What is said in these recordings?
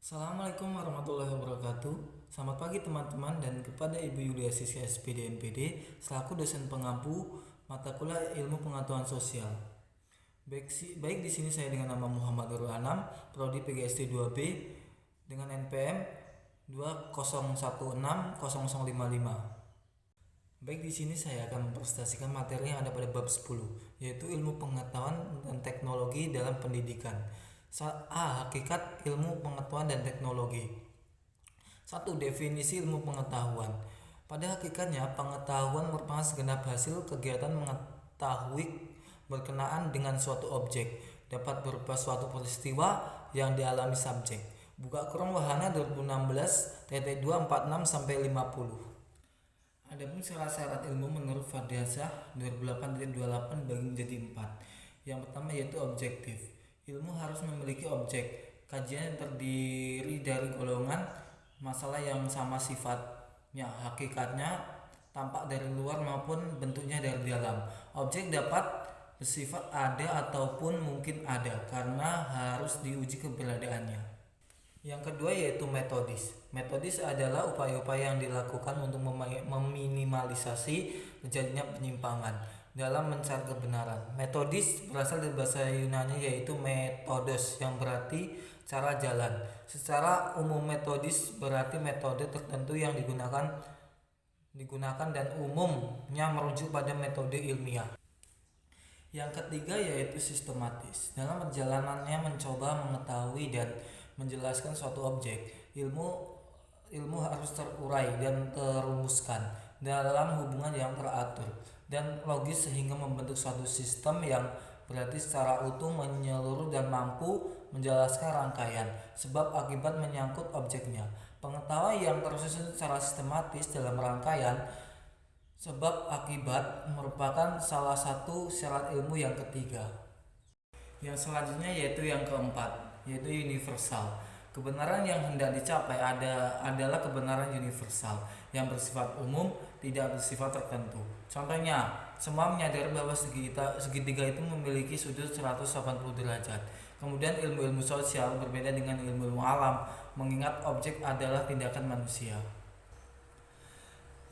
Assalamualaikum warahmatullahi wabarakatuh. Selamat pagi teman-teman, dan kepada Ibu Yulia Siska SPD NPD selaku dosen pengampu mata kuliah Ilmu Pengetahuan Sosial. Baik di sini saya dengan nama Muhammad Nurul Anam, prodi PGSD 2B dengan NPM 201600055. Baik, di sini saya akan mempresentasikan materi yang ada pada bab 10, yaitu ilmu pengetahuan dan teknologi dalam pendidikan. Hakikat ilmu pengetahuan dan teknologi. 1. Definisi ilmu pengetahuan. Pada hakikatnya, pengetahuan merupakan segenap hasil kegiatan mengetahui berkenaan dengan suatu objek, dapat berupa suatu peristiwa yang dialami subjek. Buka kurung Wahana 2016-246-50. Adapun syarat-syarat ilmu menurut Fardiansah 2008-28 bagi menjadi 4. Yang pertama yaitu objektif. Ilmu harus memiliki objek. Kajian yang terdiri dari golongan masalah yang sama sifatnya, hakikatnya, tampak dari luar maupun bentuknya dari dalam. Objek dapat bersifat ada ataupun mungkin ada karena harus diuji keberadaannya. Yang kedua yaitu metodis. Metodis adalah upaya-upaya yang dilakukan untuk meminimalisasi terjadinya penyimpangan dalam mencari kebenaran. Metodis berasal dari bahasa Yunani yaitu metodos yang berarti cara jalan. Secara umum metodis berarti metode tertentu yang digunakan dan umumnya merujuk pada metode ilmiah. Yang ketiga yaitu sistematis. Dalam perjalanannya mencoba mengetahui dan menjelaskan suatu objek, ilmu harus terurai dan terumuskan dalam hubungan yang teratur dan logis sehingga membentuk suatu sistem yang berarti secara utuh, menyeluruh dan mampu menjelaskan rangkaian sebab akibat menyangkut objeknya. Pengetahuan yang tersusun secara sistematis dalam rangkaian sebab akibat merupakan salah satu syarat ilmu yang ketiga. Yang selanjutnya yaitu yang keempat, yaitu universal. Kebenaran yang hendak dicapai adalah kebenaran universal yang bersifat umum, tidak bersifat tertentu. Contohnya, semua menyadari bahwa segitiga itu memiliki sudut 180 derajat. Kemudian ilmu-ilmu sosial berbeda dengan ilmu-ilmu alam, mengingat objek adalah tindakan manusia.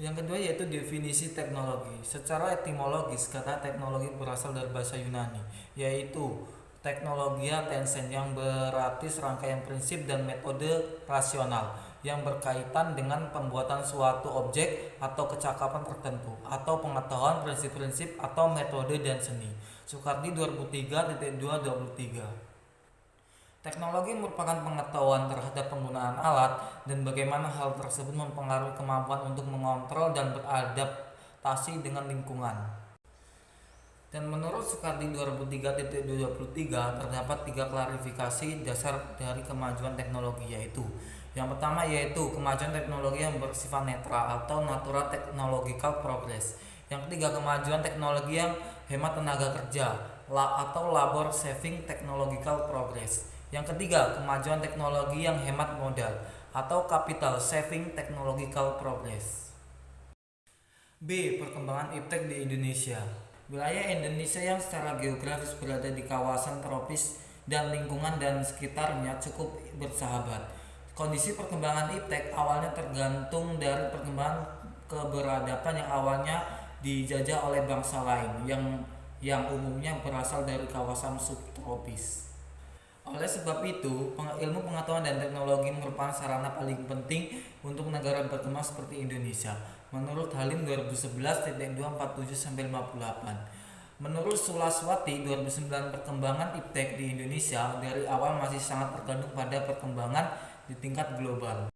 Yang kedua yaitu definisi teknologi. Secara etimologis, kata teknologi berasal dari bahasa Yunani, yaitu teknologia tensen yang berarti serangkaian prinsip dan metode rasional yang berkaitan dengan pembuatan suatu objek atau kecakapan tertentu atau pengetahuan prinsip-prinsip atau metode dan seni. Soekardi 2003.223. Teknologi merupakan pengetahuan terhadap penggunaan alat dan bagaimana hal tersebut mempengaruhi kemampuan untuk mengontrol dan beradaptasi dengan lingkungan. Dan menurut Soekardi 2003.223 terdapat 3 klarifikasi dasar dari kemajuan teknologi, yaitu yang pertama yaitu kemajuan teknologi yang bersifat netral atau natural technological progress. Yang ketiga kemajuan teknologi yang hemat tenaga kerja atau labor saving technological progress. Yang ketiga kemajuan teknologi yang hemat modal atau capital saving technological progress. B. Perkembangan iptek di Indonesia. Wilayah Indonesia yang secara geografis berada di kawasan tropis dan lingkungan dan sekitarnya cukup bersahabat. Kondisi perkembangan iptek awalnya tergantung dari perkembangan keberadaban yang awalnya dijajah oleh bangsa lain yang umumnya berasal dari kawasan subtropis. Oleh sebab itu, ilmu pengetahuan dan teknologi merupakan sarana paling penting untuk negara berkembang seperti Indonesia. Menurut Halim 2011.247-58. Menurut Sulaswati 2009, perkembangan iptek di Indonesia dari awal masih sangat tergantung pada perkembangan di tingkat global.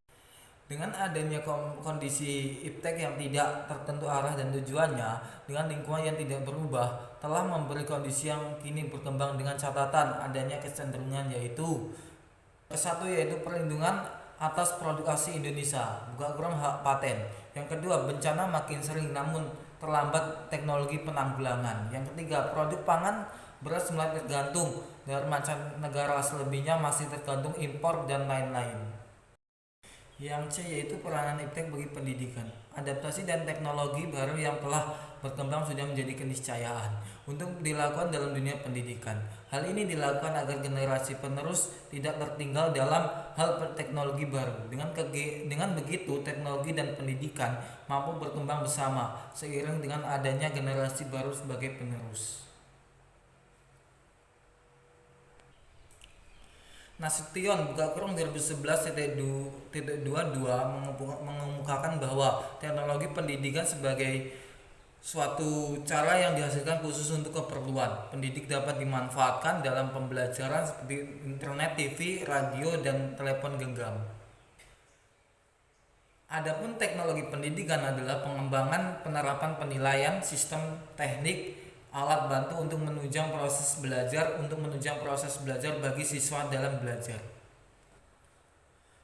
Dengan adanya kondisi iptek yang tidak tertentu arah dan tujuannya, dengan lingkungan yang tidak berubah, telah memberi kondisi yang kini berkembang dengan catatan adanya kecenderungan yaitu satu yaitu perlindungan atas produk asli Indonesia, buka kurung hak paten. Yang kedua, bencana makin sering namun terlambat teknologi penanggulangan. Yang ketiga, produk pangan beras mulai tergantung dari mancanegara, selebihnya masih tergantung impor dan lain-lain. Yang C yaitu peranan iptek bagi pendidikan. Adaptasi dan teknologi baru yang telah berkembang sudah menjadi keniscayaan untuk dilakukan dalam dunia pendidikan. Hal ini dilakukan agar generasi penerus tidak tertinggal dalam hal teknologi baru. Dengan begitu, teknologi dan pendidikan mampu berkembang bersama seiring dengan adanya generasi baru sebagai penerus. Nasution buka kurung 2011.22 mengemukakan bahwa teknologi pendidikan sebagai suatu cara yang dihasilkan khusus untuk keperluan pendidik dapat dimanfaatkan dalam pembelajaran seperti internet, TV, radio, dan telepon genggam. Adapun teknologi pendidikan adalah pengembangan penerapan penilaian, sistem teknik, alat bantu untuk menunjang proses belajar bagi siswa dalam belajar.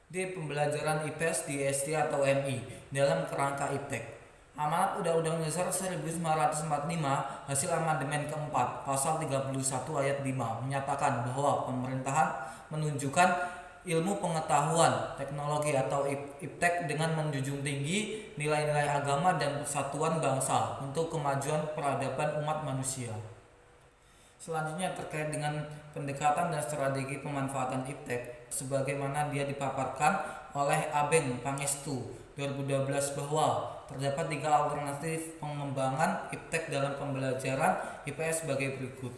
Di pembelajaran IPS di SD atau MI dalam kerangka IPTEK. Amanat Undang-Undang Dasar 1945 hasil amandemen keempat pasal 31 ayat 5 menyatakan bahwa pemerintahan menunjukkan ilmu pengetahuan teknologi atau IPTEK dengan menjunjung tinggi nilai-nilai agama dan persatuan bangsa untuk kemajuan peradaban umat manusia. Selanjutnya terkait dengan pendekatan dan strategi pemanfaatan IPTEK sebagaimana dia dipaparkan oleh Abeng Pangestu 2012 bahwa terdapat 3 alternatif pengembangan IPTEK dalam pembelajaran IPS sebagai berikut.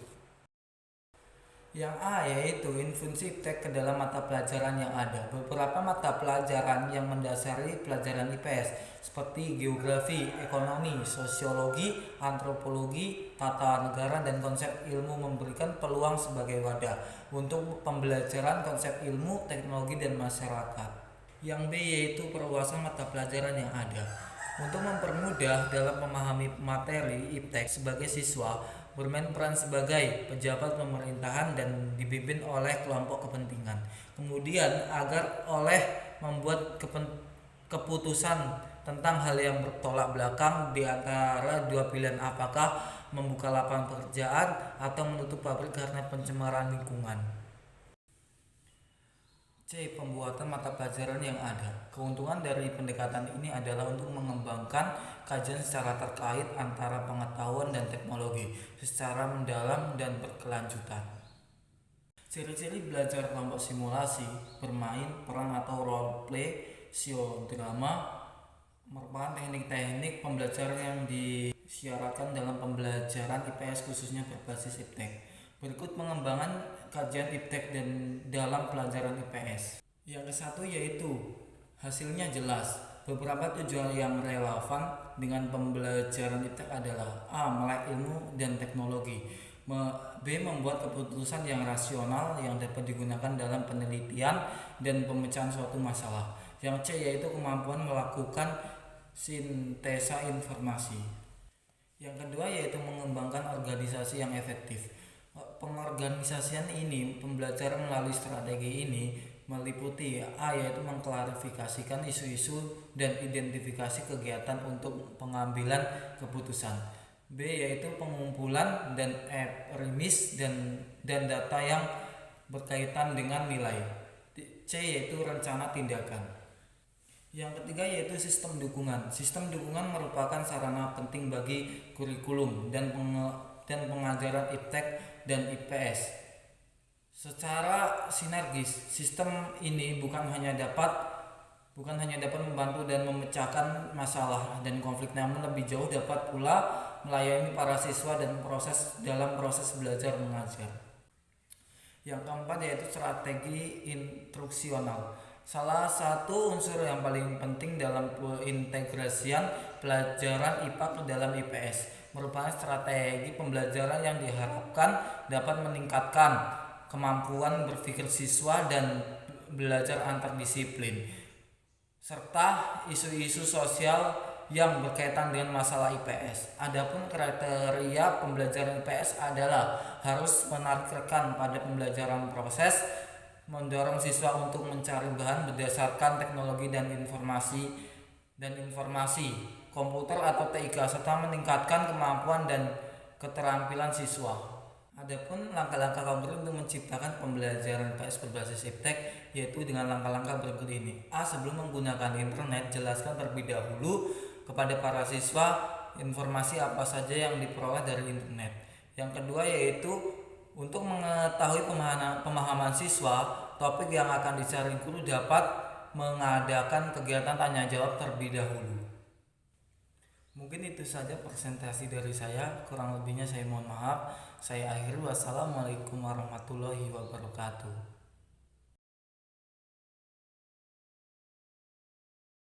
Yang A yaitu infusi IPTEK ke dalam mata pelajaran yang ada. Beberapa mata pelajaran yang mendasari pelajaran IPS seperti geografi, ekonomi, sosiologi, antropologi, tata negara, dan konsep ilmu memberikan peluang sebagai wadah untuk pembelajaran konsep ilmu, teknologi, dan masyarakat. Yang B yaitu perluasan mata pelajaran yang ada. Untuk mempermudah dalam memahami materi IPTEK sebagai siswa bermain peran sebagai pejabat pemerintahan dan dipimpin oleh kelompok kepentingan. Kemudian agar oleh membuat keputusan tentang hal yang bertolak belakang di antara dua pilihan, apakah membuka lapangan pekerjaan atau menutup pabrik karena pencemaran lingkungan. C. Pembuatan mata pelajaran yang ada. Keuntungan dari pendekatan ini adalah untuk mengembangkan kajian secara terkait antara pengetahuan dan teknologi secara mendalam dan berkelanjutan. Ciri-ciri belajar kelompok simulasi, bermain peran atau role play, psikodrama merupakan teknik-teknik pembelajaran yang disyaratkan dalam pembelajaran IPS khususnya berbasis IPTEK. Berikut pengembangan kajian IPTEK dan dalam pelajaran IPS. Yang ke-1 yaitu hasilnya jelas. Beberapa tujuan yang relevan dengan pembelajaran IPTEK adalah A. Melek ilmu dan teknologi, B. Membuat keputusan yang rasional yang dapat digunakan dalam penelitian dan pemecahan suatu masalah. Yang C yaitu kemampuan melakukan sintesa informasi. Yang kedua yaitu mengembangkan organisasi yang efektif. Pengorganisasian ini, pembelajaran melalui strategi ini meliputi A yaitu mengklarifikasikan isu-isu dan identifikasi kegiatan untuk pengambilan keputusan, B yaitu pengumpulan dan rimis dan data yang berkaitan dengan nilai, C yaitu rencana tindakan. Yang ketiga yaitu sistem dukungan. Sistem dukungan merupakan sarana penting bagi kurikulum dan pengajaran IPTEK dan IPS secara sinergis. Sistem ini bukan hanya dapat membantu dan memecahkan masalah dan konflik, namun lebih jauh dapat pula melayani para siswa dan dalam proses belajar mengajar. Yang keempat yaitu strategi instruksional. Salah satu unsur yang paling penting dalam pengintegrasian pelajaran IPA ke dalam IPS merupakan strategi pembelajaran yang diharapkan dapat meningkatkan kemampuan berpikir siswa dan belajar antar disiplin serta isu-isu sosial yang berkaitan dengan masalah IPS. Adapun kriteria pembelajaran IPS adalah harus menargetkan pada pembelajaran proses, mendorong siswa untuk mencari bahan berdasarkan teknologi dan informasi komputer atau TIK, serta meningkatkan kemampuan dan keterampilan siswa. Adapun langkah-langkah konkret untuk menciptakan pembelajaran IPS berbasis IPTEK yaitu dengan langkah-langkah berikut ini. A. Sebelum menggunakan internet, jelaskan terlebih dahulu kepada para siswa informasi apa saja yang diperoleh dari internet. Yang kedua yaitu untuk mengetahui pemahaman siswa, topik yang akan dicari guru dapat mengadakan kegiatan tanya jawab terlebih dahulu. Mungkin itu saja presentasi dari saya, kurang lebihnya saya mohon maaf. Saya akhiri, wassalamualaikum warahmatullahi wabarakatuh.